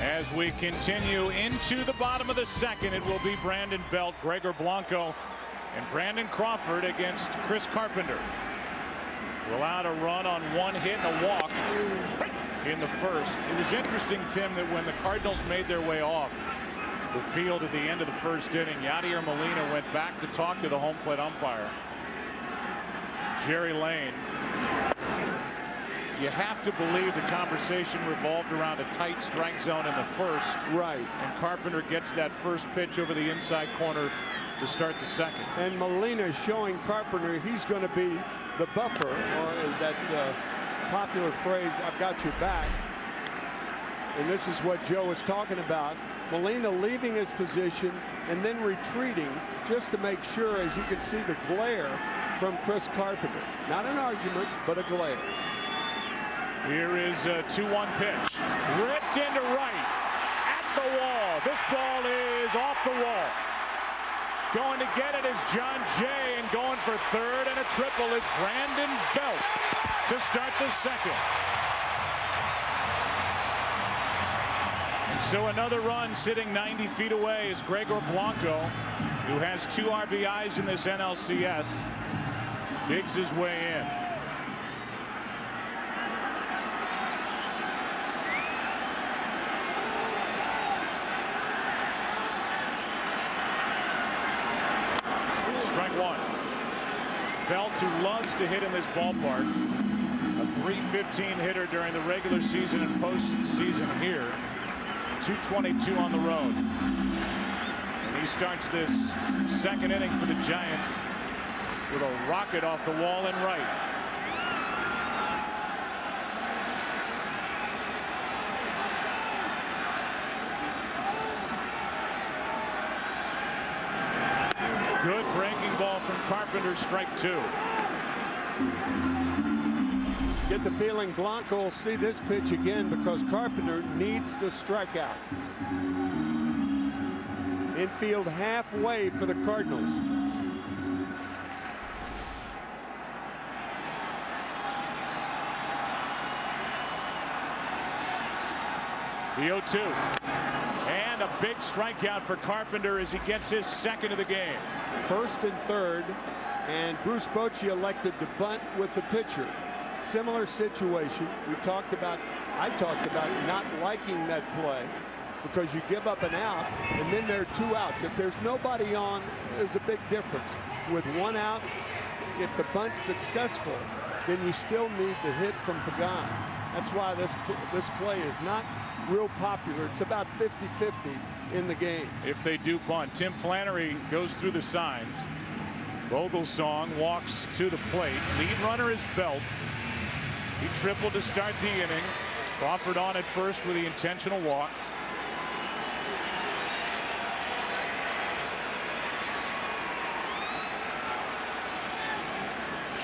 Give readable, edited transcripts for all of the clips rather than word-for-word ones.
As we continue into the bottom of the second, it will be Brandon Belt, Gregor Blanco, and Brandon Crawford against Chris Carpenter. Allowed a run on one hit and a walk in the first. It was interesting, Tim, that when the Cardinals made their way off the field at the end of the first inning, Yadier Molina went back to talk to the home plate umpire, Jerry Lane. You have to believe the conversation revolved around a tight strike zone in the first. Right. And Carpenter gets that first pitch over the inside corner to start the second. And Molina showing Carpenter he's going to be the buffer, or is that popular phrase, I've got your back. And this is what Joe was talking about. Molina leaving his position and then retreating just to make sure, as you can see, the glare from Chris Carpenter. Not an argument, but a glare. Here is a 2-1 pitch. Ripped into right. At the wall. This ball is off the wall. Going to get it is John Jay, and going for third and a triple is Brandon Belt to start the second. And so another run sitting 90 feet away is Gregor Blanco, who has 2 RBIs in this NLCS. Digs his way in. Strike one. Belt, who loves to hit in this ballpark, a .315 hitter during the regular season and postseason here. 222 on the road. And he starts this second inning for the Giants with a rocket off the wall and right. Good breaking ball from Carpenter, strike 2. Get the feeling Blanco will see this pitch again because Carpenter needs the strikeout. Infield halfway for the Cardinals. The 0-2. And a big strikeout for Carpenter as he gets his second of the game. First and third, and Bruce Bochy elected to bunt with the pitcher. Similar situation. I talked about not liking that play because you give up an out and then there are 2 outs. If there's nobody on, there's a big difference. With 1 out, if the bunt's successful, then you still need the hit from Pagan. That's why this play is not real popular. It's about 50-50 in the game. If they do bunt, Tim Flannery goes through the signs. Vogelsong walks to the plate. Lead runner is Belt. He tripled to start the inning. Crawford on at first with the intentional walk.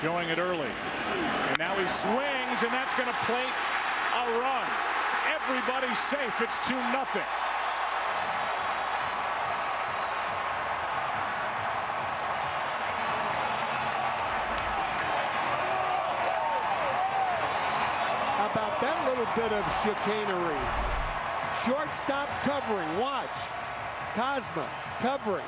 Showing it early. And now he swings, and that's going to plate a run. Everybody's safe. It's 2-0. About that little bit of chicanery. Shortstop covering. Watch. Cosma covering.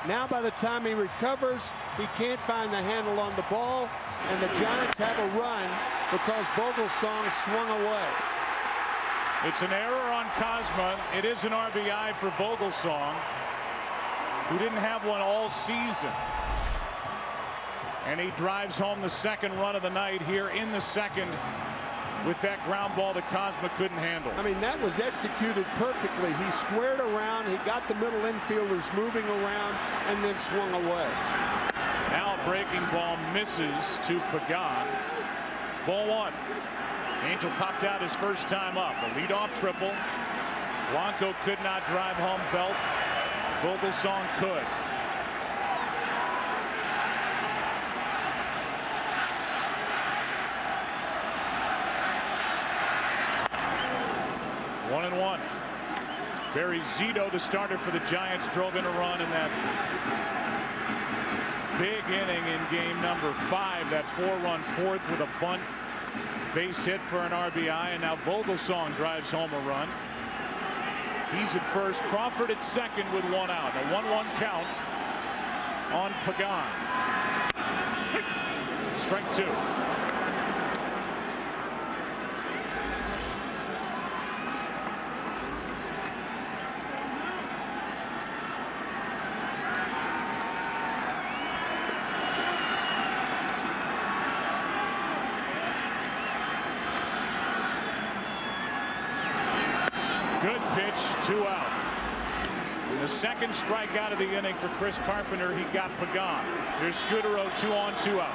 Now by the time he recovers, he can't find the handle on the ball, and the Giants have a run because Vogelsong swung away. It's an error on Cosma. It is an RBI for Vogelsong, who didn't have one all season. And he drives home the second run of the night here in the second with that ground ball that Cosma couldn't handle. I mean, that was executed perfectly. He squared around, he got the middle infielders moving around, and then swung away. Now a breaking ball misses to Pagan. Ball 1. Angel popped out his first time up. A leadoff triple. Blanco could not drive home Belt. Vogelsong could. One and one. Barry Zito, the starter for the Giants, drove in a run in that big inning in game number 5. That 4-run fourth with a bunt, base hit for an RBI, and now Vogelsong drives home a run. He's at first. Crawford at second with one out. A 1-1 count on Pagan. Strike two. Good pitch, 2 out. The second strikeout of the inning for Chris Carpenter. He got Pagan. Here's Scudero, 2 on, 2 out.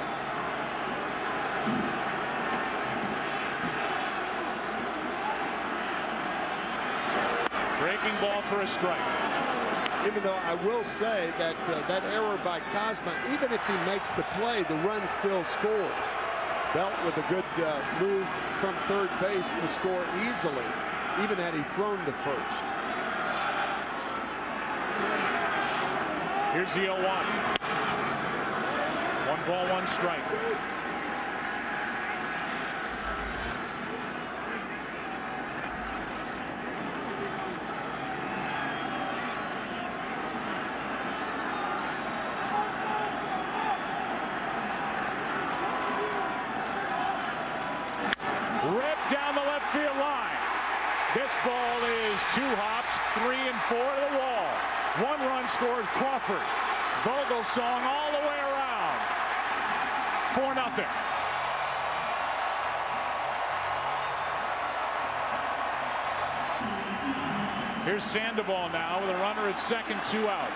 Breaking ball for a strike. Even though I will say that that error by Cosma, even if he makes the play, the run still scores. Belt with a good move from third base to score easily, even had he thrown to first. Here's the 0-1. 1 ball, 1 strike. Ripped down the left field line. This ball is 2 hops, 3 and 4 to the wall. 1 run scores Crawford. Vogelsong all the way around. 4-0. Here's Sandoval now with a runner at second, 2 out.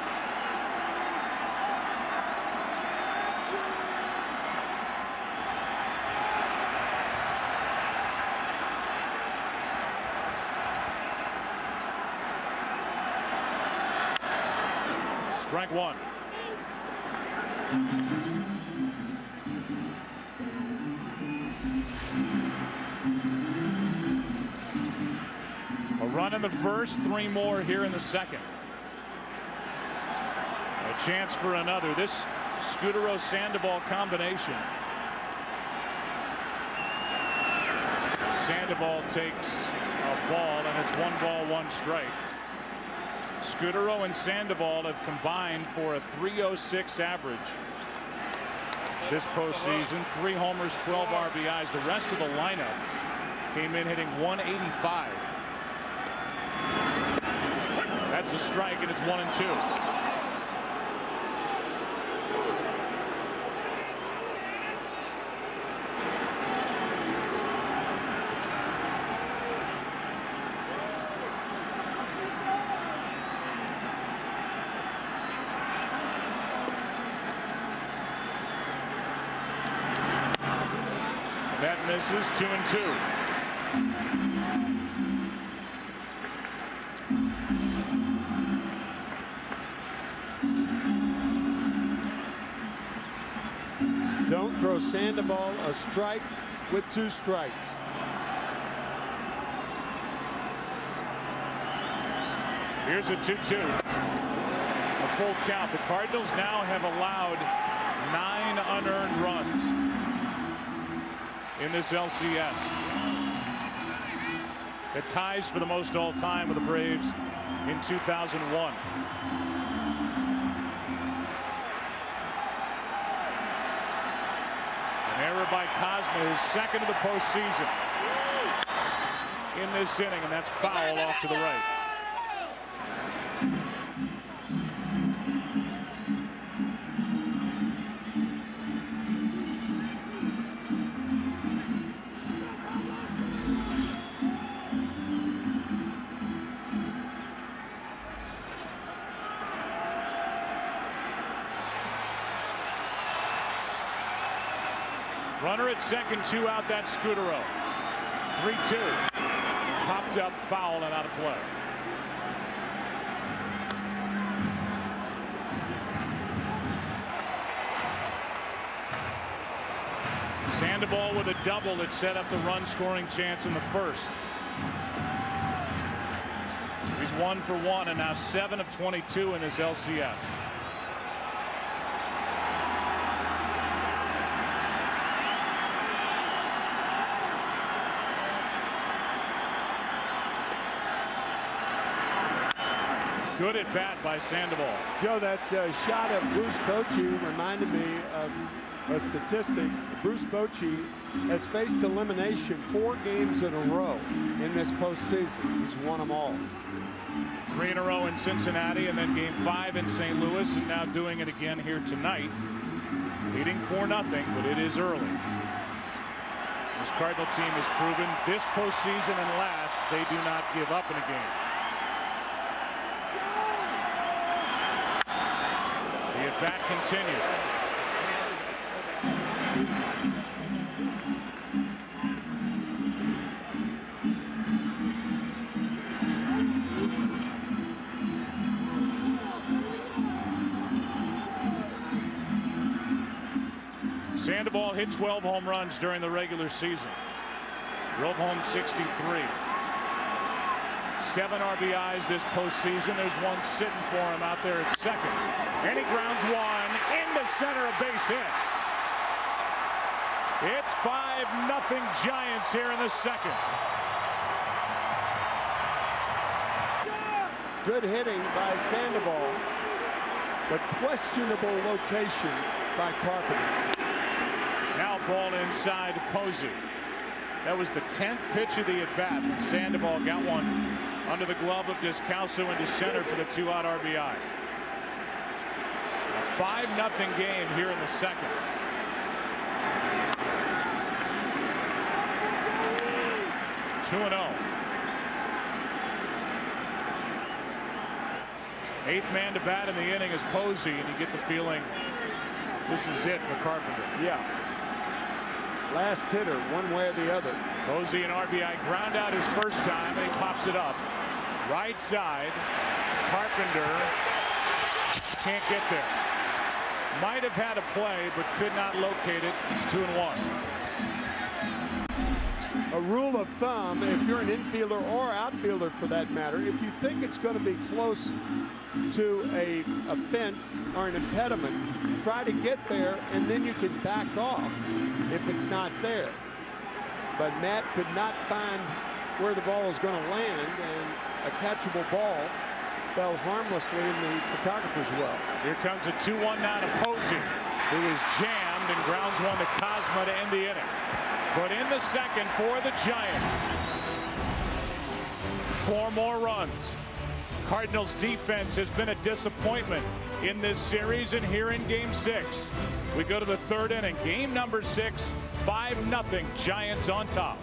Strike 1. A run in the first, 3 more here in the second. A chance for another. This Scudero-Sandoval combination. Sandoval takes a ball, and it's 1 ball, 1 strike. Scudero and Sandoval have combined for a .306 average this postseason. 3 homers, 12 RBIs. The rest of the lineup came in hitting .185. That's a strike, and it's 1-2. That misses. 2-2. Don't throw Sandoval a strike with 2 strikes. Here's a 2-2. A full count. The Cardinals now have allowed 9 unearned runs in this LCS. It ties for the most all time with the Braves in 2001. An error by Cosma, his second of the postseason in this inning, and that's foul off to the right. Runner at second, 2 out. That's Scudero. 3-2. Popped up, foul, and out of play. Sandoval with a double that set up the run scoring chance in the first. So he's 1 for 1 and now 7 of 22 in this LCS. Good at bat by Sandoval. Joe, that shot of Bruce Bochy reminded me of a statistic. Bruce Bochy has faced elimination 4 games in a row in this postseason. He's won them all. 3 in a row in Cincinnati, and then game 5 in St. Louis, and now doing it again here tonight. Leading 4-0, but it is early. This Cardinal team has proven this postseason and last they do not give up in a game. The at-bat continues. Sandoval hit 12 home runs during the regular season. Drove home 63. 7 RBIs this postseason. There's one sitting for him out there at second. And he grounds one into center, a base hit. It's 5-0 Giants here in the second. Good hitting by Sandoval, but questionable location by Carpenter. Now ball inside Posey. That was the 10th pitch of the at-bat when Sandoval got one under the glove of Descalso into center for the 2-out RBI. A 5-0 game here in the second. Two 2-0. 8th man to bat in the inning is Posey, and you get the feeling this is it for Carpenter. Yeah. Last hitter, one way or the other. Posey an RBI ground out his first time, and he pops it up. Right side. Carpenter can't get there. Might have had a play, but could not locate it. It's 2-1. A rule of thumb, if you're an infielder or outfielder for that matter, if you think it's going to be close to a fence or an impediment, try to get there, and then you can back off if it's not there. But Matt could not find where the ball was going to land, and a catchable ball fell harmlessly in the photographer's well. Here comes a 2-1 now to Posey, who is jammed and grounds one to Cosma to end the inning. But in the second for the Giants, 4 more runs. Cardinals defense has been a disappointment in this series, and here in game 6 we go to the 3rd inning, game number 6, 5-0 Giants on top.